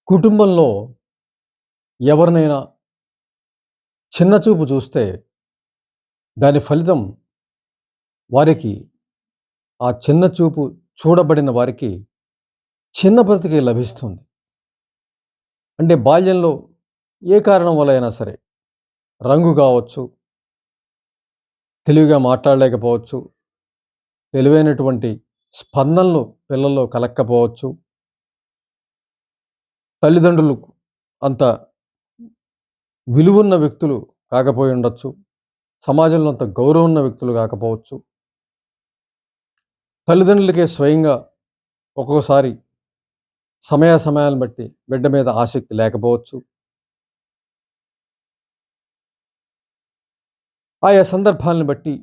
కుటుంబంలో ఎవరినైనా చిన్నచూపు చూస్తే దాని ఫలితం వారికి ఆ చిన్న చూపు చూడబడిన వారికి చిన్న బ్రతికే లభిస్తుంది. అంటే బాల్యంలో ఏ కారణం వల్ల అయినా సరే రంగు కావచ్చు, తెలివిగా మాట్లాడలేకపోవచ్చు, తెలివైనటువంటి స్పందనలు పిల్లల్లో కలక్కపోవచ్చు, తల్లిదండ్రులకు అంత విలువున్న వ్యక్తులు కాకపోయి ఉండొచ్చు, సమాజంలో అంత గౌరవం ఉన్న వ్యక్తులు కాకపోవచ్చు, తల్లిదండ్రులకే స్వయంగా ఒక్కొక్కసారి సమయాలను బట్టి బిడ్డ మీద ఆసక్తి లేకపోవచ్చు. ఆయా సందర్భాలను బట్టి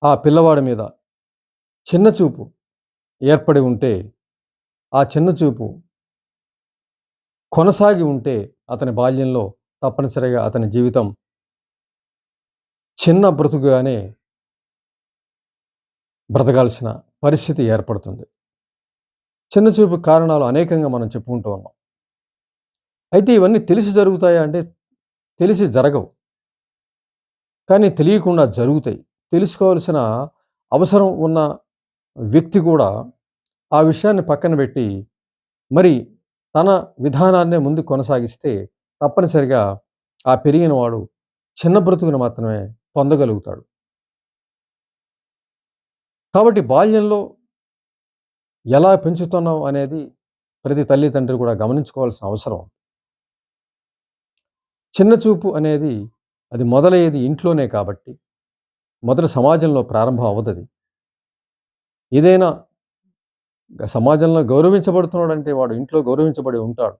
ఆ పిల్లవాడి మీద చిన్న చూపు ఏర్పడి ఉంటే, ఆ చిన్న చూపు కొనసాగి ఉంటే అతని బాల్యంలో తప్పనిసరిగా అతని జీవితం చిన్న బ్రతుకుగానే బ్రతకాల్సిన పరిస్థితి ఏర్పడుతుంది. చిన్న చూపు కారణాలు అనేకంగా మనం చెప్పుకుంటూ ఉన్నాం. అయితే ఇవన్నీ తెలిసి జరుగుతాయా అంటే తెలిసి జరగవు. కానీ తెలియకుండా జరుగుతాయి. తెలుసుకోవాల్సిన అవసరం ఉన్న వ్యక్తి కూడా ఆ విషయాన్ని పక్కన పెట్టి మరి తన విధానాన్నే ముందుకు కొనసాగిస్తే తప్పనిసరిగా ఆ పెరిగిన వాడు చిన్న బ్రతుకును మాత్రమే పొందగలుగుతాడు. కాబట్టి బాల్యంలో ఎలా పెంచుతున్నాం అనేది ప్రతి తల్లిదండ్రులు కూడా గమనించుకోవాల్సిన అవసరం. చిన్న చూపు అనేది అది మొదలయ్యేది ఇంట్లోనే కాబట్టి మొదట సమాజంలో ప్రారంభం అవ్వదది. ఏదైనా సమాజంలో గౌరవించబడుతున్నాడంటే వాడు ఇంట్లో గౌరవించబడి ఉంటాడు.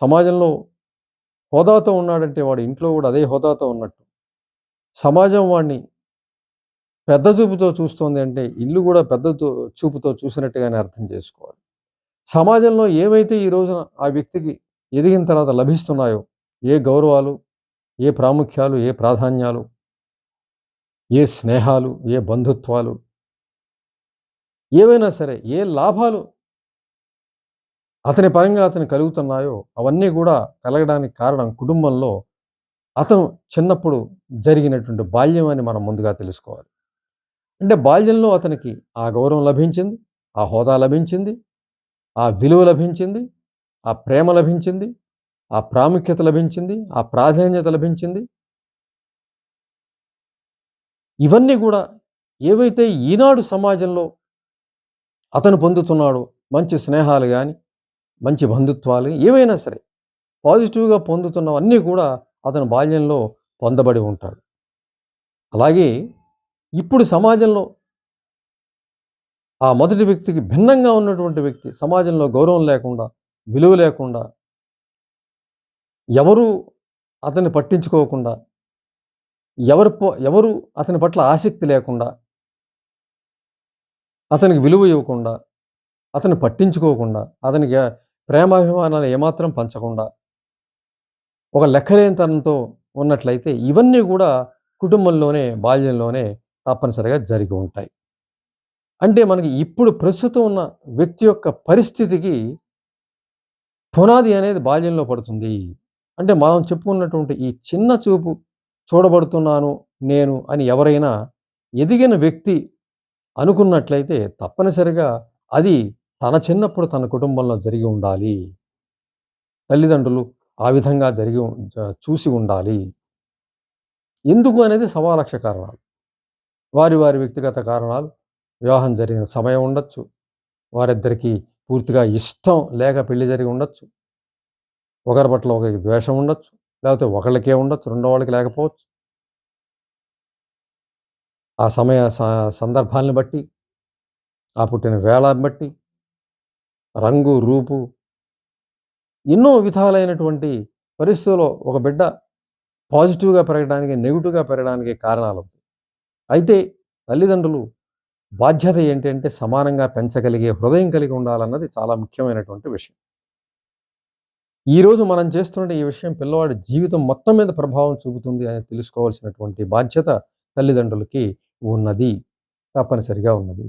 సమాజంలో హోదాతో ఉన్నాడంటే వాడు ఇంట్లో కూడా అదే హోదాతో ఉన్నట్టు. సమాజం వాడిని పెద్ద చూపుతో చూస్తోంది అంటే ఇల్లు కూడా పెద్ద చూపుతో చూసినట్టుగానే అర్థం చేసుకోవాలి. సమాజంలో ఏవైతే ఈ రోజున ఆ వ్యక్తికి ఎదిగిన తర్వాత లభిస్తున్నాయో, ఏ గౌరవాలు, ఏ ప్రాముఖ్యాలు, ఏ ప్రాధాన్యాలు, ఏ స్నేహాలు, ఏ బంధుత్వాలు, ఏవైనా సరే ఏ లాభాలు అతని పరంగా అతను కలుగుతున్నాయో అవన్నీ కూడా కలగడానికి కారణం కుటుంబంలో అతను చిన్నప్పుడు జరిగినటువంటి బాల్యం అని మనం ముందుగా తెలుసుకోవాలి. అంటే బాల్యంలో అతనికి ఆ గౌరవం లభించింది, ఆ హోదా లభించింది, ఆ విలువ లభించింది, ఆ ప్రేమ లభించింది, ఆ ప్రాముఖ్యత లభించింది, ఆ ప్రాధాన్యత లభించింది. ఇవన్నీ కూడా ఏవైతే ఈనాడు సమాజంలో అతను పొందుతున్నాడో మంచి స్నేహాలు గాని, మంచి బంధుత్వాలు ఏవైనా సరే పాజిటివ్‌గా పొందుతున్నవన్నీ కూడా అతను బాల్యంలో పొందబడి ఉంటాడు. అలాగే ఇప్పుడు సమాజంలో ఆ మొదటి వ్యక్తికి భిన్నంగా ఉన్నటువంటి వ్యక్తి సమాజంలో గౌరవం లేకుండా, విలువ లేకుండా, ఎవరు అతన్ని పట్టించుకోకుండా, ఎవరు అతని పట్ల ఆసక్తి లేకుండా, అతనికి విలువ ఇవ్వకుండా, అతన్ని పట్టించుకోకుండా, అతనికి ప్రేమాభిమానాలు ఏమాత్రం పంచకుండా, ఒక లెక్కలేనితనంతో ఉన్నట్లయితే ఇవన్నీ కూడా కుటుంబంలోనే, బాల్యంలోనే తప్పనిసరిగా జరిగి ఉంటాయి. అంటే మనకి ఇప్పుడు ప్రస్తుతం ఉన్న వ్యక్తి యొక్క పరిస్థితికి పునాది అనేది బాల్యంలో పడుతుంది. అంటే మనం చెప్పుకున్నటువంటి ఈ చిన్న చూపు చూడబడుతున్నాను నేను అని ఎవరైనా ఎదిగిన వ్యక్తి అనుకున్నట్లయితే తప్పనిసరిగా అది తన చిన్నప్పుడు తన కుటుంబంలో జరిగి ఉండాలి. తల్లిదండ్రులు ఆ విధంగా చూసి ఉండాలి. ఎందుకు అనేది సవాలక్ష కారణాలు. వారి వ్యక్తిగత కారణాలు, వివాహం జరిగిన సమయం ఉండొచ్చు. వారిద్దరికీ పూర్తిగా ఇష్టం లేక పెళ్లి జరిగి ఉండొచ్చు. ఒకరి పట్ల ఒకరికి ద్వేషం ఉండొచ్చు. లేకపోతే ఒకళ్ళకే ఉండొచ్చు. రెండో వాళ్ళకి లేకపోవచ్చు. ఆ సమయ సందర్భాలను బట్టి, ఆ పుట్టిన వేళను బట్టి, రంగు, రూపు ఎన్నో విధాలైనటువంటి పరిస్థితుల్లో ఒక బిడ్డ పాజిటివ్‌గా పెరగడానికి, నెగెటివ్‌గా పెరగడానికి కారణాలవుతాయి. అయితే తల్లిదండ్రులు బాధ్యత ఏంటి అంటే సమానంగా పెంచగలిగే హృదయం కలిగి ఉండాలన్నది చాలా ముఖ్యమైనటువంటి విషయం. ఈరోజు మనం చేస్తున్న ఈ విషయం పిల్లవాడి జీవితం మొత్తం మీద ప్రభావం చూపుతుంది అని తెలుసుకోవాల్సినటువంటి బాధ్యత తల్లిదండ్రులకి ఉన్నది. తప్పనిసరిగా ఉన్నది.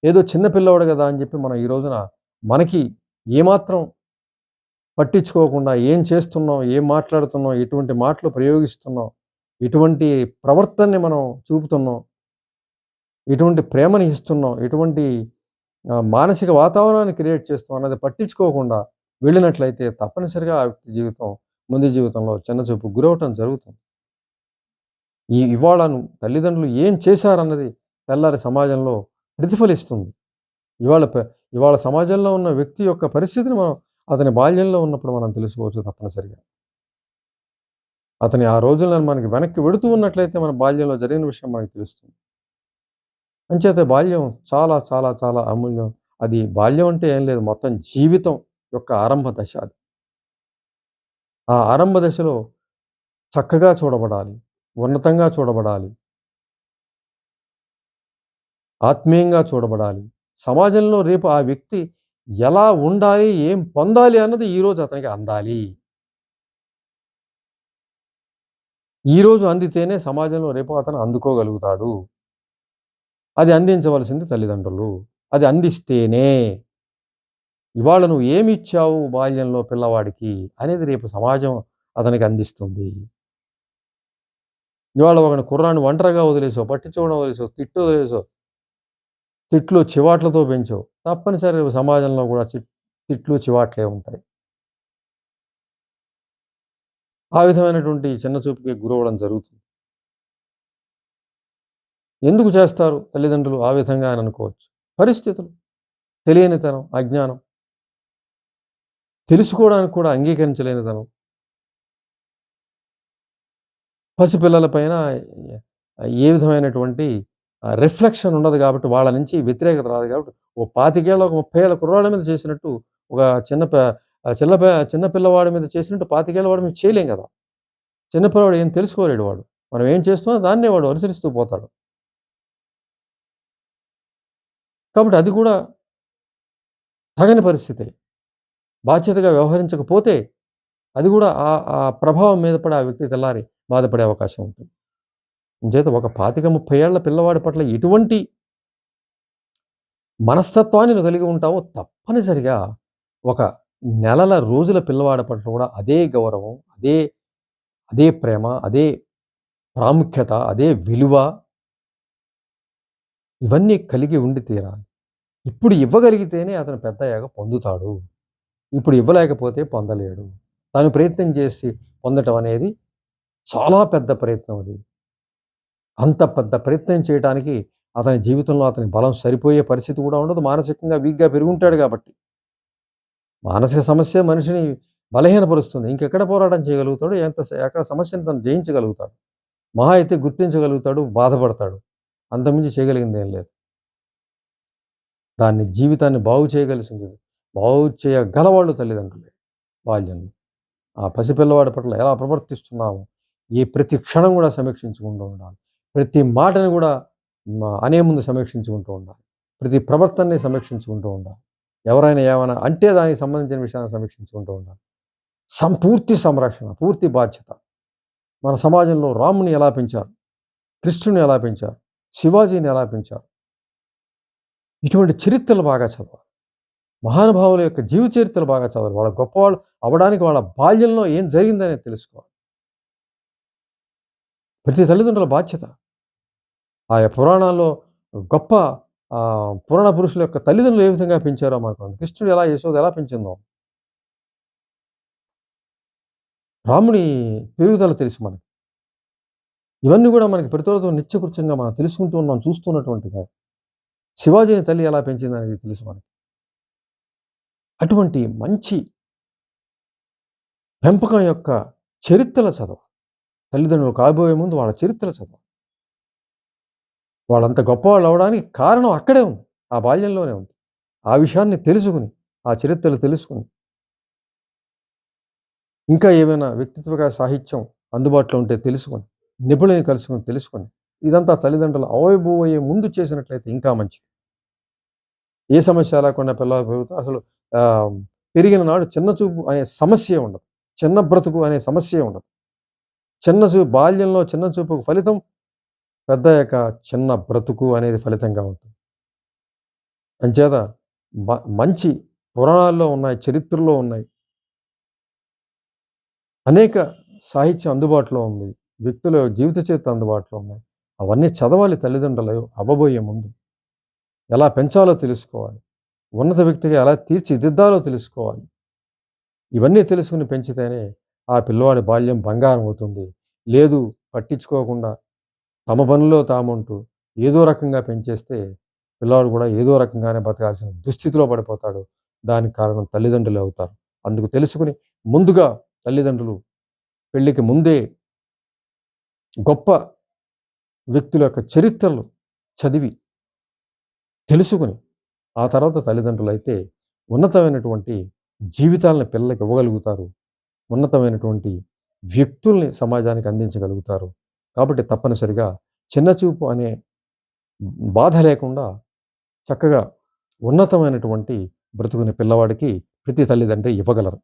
ఏదో చిన్న పిల్లవాడు కదా అని చెప్పి మనం ఈ రోజున మనకి ఏమాత్రం పట్టించుకోకుండా ఏం చేస్తున్నాం, ఏం మాట్లాడుతున్నాం, ఎటువంటి మాటలు ప్రయోగిస్తున్నాం, ఎటువంటి ప్రవర్తనని మనం చూపుతున్నాం, ఎటువంటి ప్రేమని ఇస్తున్నాం, ఎటువంటి మానసిక వాతావరణాన్ని క్రియేట్ చేస్తాం అన్నది పట్టించుకోకుండా వెళ్ళినట్లయితే తప్పనిసరిగా ఆ వ్యక్తి జీవితం ముందు జీవితంలో చిన్నచూపుకు గురవటం జరుగుతుంది. ఇవాళ తల్లిదండ్రులు ఏం చేశారన్నది తెల్లారి సమాజంలో ప్రతిఫలిస్తుంది. ఇవాళ ప ఇవాళ సమాజంలో ఉన్న వ్యక్తి యొక్క పరిస్థితిని మనం అతని బాల్యంలో ఉన్నప్పుడు మనం తెలుసుకోవచ్చు తప్పనిసరిగా. అతని ఆ రోజులను మనకి వెనక్కి వెడుతూ ఉన్నట్లయితే మన బాల్యంలో జరిగిన విషయం మనకు తెలుస్తుంది. అంచేత బాల్యం చాలా చాలా చాలా అమూల్యం. అది బాల్యం అంటే ఏం లేదు. మొత్తం జీవితం యొక్క ఆరంభ దశ అది. ఆ ఆరంభ దశలో చక్కగా చూడబడాలి. ఉన్నతంగా చూడబడాలి. ఆత్మీయంగా చూడబడాలి. సమాజంలో రేపు ఆ వ్యక్తి ఎలా ఉండాలి, ఏం పొందాలి అన్నది ఈరోజు అతనికి అందాలి. ఈరోజు అందితేనే సమాజంలో రేపు అతను అందుకోగలుగుతాడు. అది అందించవలసింది తల్లిదండ్రులు. అది అందిస్తేనే ఇవాళ నువ్వు ఏమిచ్చావు బాల్యంలో పిల్లవాడికి అనేది రేపు సమాజం అతనికి అందిస్తుంది. ఇవాళ ఒక కుర్రాడిని ఒంటరిగా వదిలేసావు, పట్టించుకోవడం వదిలేసావు, వదిలేసావు, తిట్లు చివాట్లతో పెంచావు. తప్పనిసరి సమాజంలో కూడా తిట్లు చివాట్లే ఉంటాయి. ఆ విధమైనటువంటి చిన్న చూపుకి గురవ్వడం జరుగుతుంది. ఎందుకు చేస్తారు తల్లిదండ్రులు ఆ విధంగా అని అనుకోవచ్చు. పరిస్థితులు, తెలియనితనం, అజ్ఞానం, తెలుసుకోవడానికి కూడా అంగీకరించలేనితనం. పసిపిల్లల పైన ఏ విధమైనటువంటి రిఫ్లెక్షన్ ఉండదు కాబట్టి వాళ్ళ నుంచి వ్యతిరేకత రాదు కాబట్టి ఓ 25 ఏళ్ళ, ఒక 30 ఏళ్ళ కుర్రాడి మీద చేసినట్టు ఒక చిన్న ప చిన్న ప చిన్న పిల్లవాడి మీద చేసినట్టు 25 ఏళ్ళ వాడి మీద చేయలేం కదా! చిన్న పిల్లవాడు ఏం తెలుసుకోలేడు వాడు. మనం ఏం చేస్తున్నామో దాన్నే వాడు అనుసరిస్తూ పోతాడు. కాబట్టి అది కూడా తగని పరిస్థితే. బాధ్యతగా వ్యవహరించకపోతే అది కూడా ఆ ప్రభావం మీద పడి ఆ వ్యక్తి తెల్లారి బాధపడే అవకాశం ఉంటుంది. అంచేత ఒక 25, 30 ఏళ్ల పిల్లవాడి పట్ల ఎటువంటి మనస్తత్వాన్ని నువ్వు కలిగి ఉంటావో తప్పనిసరిగా ఒక నెలల రోజుల పిల్లవాడి పట్ల కూడా అదే గౌరవం, అదే అదే ప్రేమ, అదే ప్రాముఖ్యత, అదే విలువ ఇవన్నీ కలిగి ఉండి తీరాలి. ఇప్పుడు ఇవ్వగలిగితేనే అతను పెద్దయ్యాక పొందుతాడు. ఇప్పుడు ఇవ్వలేకపోతే పొందలేడు. తాను ప్రయత్నం చేసి పొందటం అనేది చాలా పెద్ద ప్రయత్నం అది. అంత పెద్ద ప్రయత్నం చేయటానికి అతని జీవితంలో అతని బలం సరిపోయే పరిస్థితి కూడా ఉండదు. మానసికంగా వీక్‌గా పెరుగుంటాడు కాబట్టి. మానసిక సమస్య మనిషిని బలహీనపరుస్తుంది. ఇంకెక్కడ పోరాటం చేయగలుగుతాడు? ఎక్కడ సమస్యను తను జయించగలుగుతాడు? మహా అయితే గుర్తించగలుగుతాడు, బాధపడతాడు. అంతకుమించి చేయగలిగిందేం లేదు. దాన్ని జీవితాన్ని బాగు చేయగలవాళ్ళు తల్లిదండ్రులే బాల్యంలో. ఆ పసిపిల్లవాడి పట్ల ఎలా ప్రవర్తిస్తున్నాము? ప్రతి క్షణం కూడా సమీక్షించుకుంటూ ఉండాలి. ప్రతి మాటని కూడా అనే ముందు సమీక్షించుకుంటూ ఉండాలి. ప్రతి ప్రవర్తనని సమీక్షించుకుంటూ ఉండాలి. ఎవరైనా ఏమైనా అంటే దానికి సంబంధించిన విషయాన్ని సమీక్షించుకుంటూ ఉండాలి. పూర్తి సంరక్షణ, పూర్తి బాధ్యత. మన సమాజంలో రాముని ఎలా పెంచారు? కృష్ణుని ఎలా పెంచారు? శివాజీని ఎలా పెంచారు? ఇటువంటి చరిత్రలు బాగా చదవాలి. మహానుభావుల యొక్క జీవిత చరిత్రలు బాగా చదవాలి. వాళ్ళ గొప్పవాళ్ళు అవ్వడానికి వాళ్ళ బాల్యంలో ఏం జరిగిందనేది తెలుసుకోవాలి. ప్రతి తల్లిదండ్రుల బాధ్యత. ఆయా పురాణాల్లో గొప్ప పురాణ పురుషుల యొక్క తల్లిదండ్రులు ఏ విధంగా పెంచారో మనకు కృష్ణుడు ఎలా, యశోద ఎలా పెంచిందో, రాముని పెరుగుదల తెలుసు మనకి. ఇవన్నీ కూడా మనకి ప్రతిరోజు నిత్యకృత్యంగా మనం తెలుసుకుంటూ ఉన్నాం, చూస్తున్నటువంటిగా. శివాజీని తల్లి ఎలా పెంచిందనేది తెలుసు మనకి. అటువంటి మంచి పెంపకం యొక్క చరిత్రలు చదవాలి. తల్లిదండ్రులు కాబోయే ముందు వాళ్ళ చరిత్రలు చదవాలి. వాళ్ళంత గొప్పవాళ్ళు అవ్వడానికి కారణం అక్కడే ఉంది. ఆ బాల్యంలోనే ఉంది. ఆ విషయాన్ని తెలుసుకుని, ఆ చరిత్రలు తెలుసుకుని, ఇంకా ఏమైనా వ్యక్తిత్వ సాహిత్యం అందుబాటులో ఉంటే తెలుసుకొని, నిపుణుల్ని కలుసుకొని తెలుసుకొని, ఇదంతా తల్లిదండ్రులు అవబోయే ముందు చేసినట్లయితే ఇంకా మంచిది. ఏ సమస్య లేకుండా పిల్లలు పెరుగుతా అసలు పెరిగిన నాడు చిన్న చూపు అనే సమస్యే ఉండదు. చిన్న బ్రతుకు అనే సమస్యే ఉండదు. బాల్యంలో చిన్న చూపుకు ఫలితం పెద్దయ్యాక చిన్న బ్రతుకు అనేది ఫలితంగా ఉంటుంది. అంచేత మంచి పురాణాల్లో ఉన్నాయి, చరిత్రలో ఉన్నాయి. అనేక సాహిత్యం అందుబాటులో ఉంది. వ్యక్తుల జీవిత చరిత్ర అందుబాటులో ఉన్నాయి. అవన్నీ చదవాలి తల్లిదండ్రులు అవ్వబోయే ముందు. ఎలా పెంచాలో తెలుసుకోవాలి. ఉన్నత వ్యక్తిగా ఎలా తీర్చిదిద్దాలో తెలుసుకోవాలి. ఇవన్నీ తెలుసుకొని పెంచితేనే ఆ పిల్లవాడి బాల్యం బంగారం అవుతుంది. లేదు పట్టించుకోకుండా తమ పనిలో తాముంటూ ఏదో రకంగా పెంచేస్తే పిల్లవాడు కూడా ఏదో రకంగానే బతకాల్సిన దుస్థితిలో పడిపోతాడు. దానికి కారణం తల్లిదండ్రులే అవుతారు. అందుకు తెలుసుకొని ముందుగా తల్లిదండ్రులు పెళ్ళికి ముందే గొప్ప వ్యక్తుల యొక్క చరిత్రలు చదివి తెలుసుకొని ఆ తర్వాత తల్లిదండ్రులైతే ఉన్నతమైనటువంటి జీవితాలను పిల్లలకి ఇవ్వగలుగుతారు. ఉన్నతమైనటువంటి వ్యక్తుల్ని సమాజానికి అందించగలుగుతారు. కాబట్టి తప్పనిసరిగా చిన్నచూపు అనే బాధ లేకుండా చక్కగా ఉన్నతమైనటువంటి బ్రతుకుని పిల్లవాడికి ప్రతి తల్లిదండ్రి ఇవ్వగలరు.